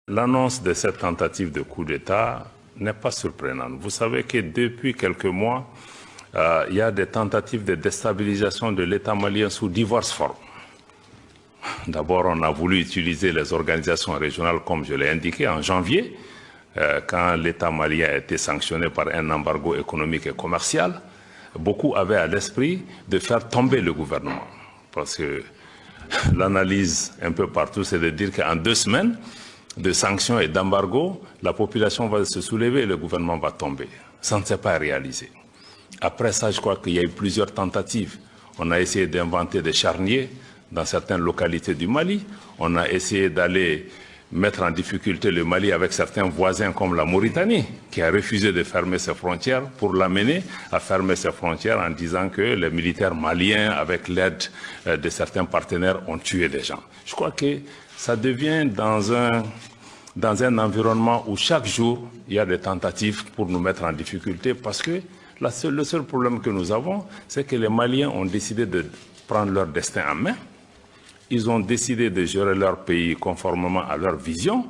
L'annonce de cette tentative de coup d'État n'est pas surprenante. Vous savez que depuis quelques mois, il y a des tentatives de déstabilisation de l'État malien sous diverses formes. D'abord, on a voulu utiliser les organisations régionales, comme je l'ai indiqué, en janvier, quand l'État malien a été sanctionné par un embargo économique et commercial. Beaucoup avaient à l'esprit de faire tomber le gouvernement. Parce que l'analyse un peu partout, c'est de dire qu'en 2 semaines de sanctions et d'embargo, la population va se soulever et le gouvernement va tomber. Ça ne s'est pas réalisé. Après ça, je crois qu'il y a eu plusieurs tentatives. On a essayé d'inventer des charniers dans certaines localités du Mali. On a essayé d'aller mettre en difficulté le Mali avec certains voisins comme la Mauritanie, qui a refusé de fermer ses frontières pour l'amener à fermer ses frontières en disant que les militaires maliens, avec l'aide de certains partenaires, ont tué des gens. Je crois que ça devient dans un environnement où chaque jour, il y a des tentatives pour nous mettre en difficulté parce que le seul problème que nous avons, c'est que les Maliens ont décidé de prendre leur destin en main. Ils ont décidé de gérer leur pays conformément à leur vision.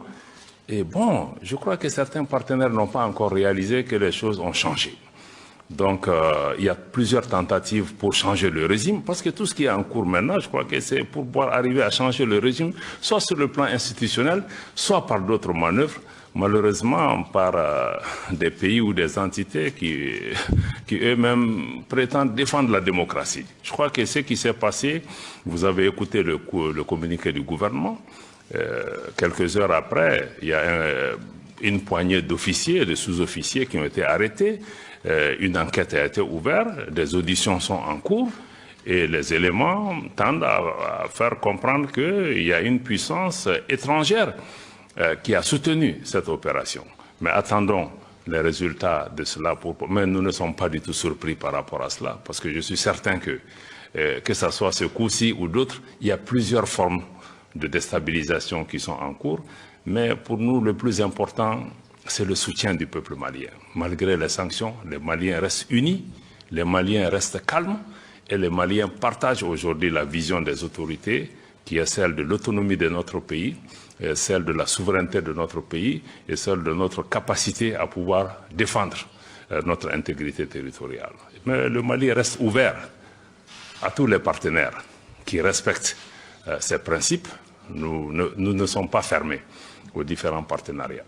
Et bon, je crois que certains partenaires n'ont pas encore réalisé que les choses ont changé. Donc, il y a plusieurs tentatives pour changer le régime, parce que tout ce qui est en cours maintenant, je crois que c'est pour pouvoir arriver à changer le régime, soit sur le plan institutionnel, soit par d'autres manœuvres, malheureusement par des pays ou des entités qui eux-mêmes prétendent défendre la démocratie. Je crois que ce qui s'est passé, vous avez écouté le communiqué du gouvernement, quelques heures après, il y a une poignée d'officiers et de sous-officiers qui ont été arrêtés, une enquête a été ouverte, des auditions sont en cours, et les éléments tendent à faire comprendre qu'il y a une puissance étrangère qui a soutenu cette opération. Mais attendons les résultats de cela. Mais nous ne sommes pas du tout surpris par rapport à cela, parce que je suis certain que ce soit ce coup-ci ou d'autres, il y a plusieurs formes de déstabilisation qui sont en cours. Mais pour nous, le plus important, c'est le soutien du peuple malien. Malgré les sanctions, les Maliens restent unis, les Maliens restent calmes, et les Maliens partagent aujourd'hui la vision des autorités, qui est celle de l'autonomie de notre pays, celle de la souveraineté de notre pays et celle de notre capacité à pouvoir défendre notre intégrité territoriale. Mais le Mali reste ouvert à tous les partenaires qui respectent ces principes. Nous ne sommes pas fermés aux différents partenariats.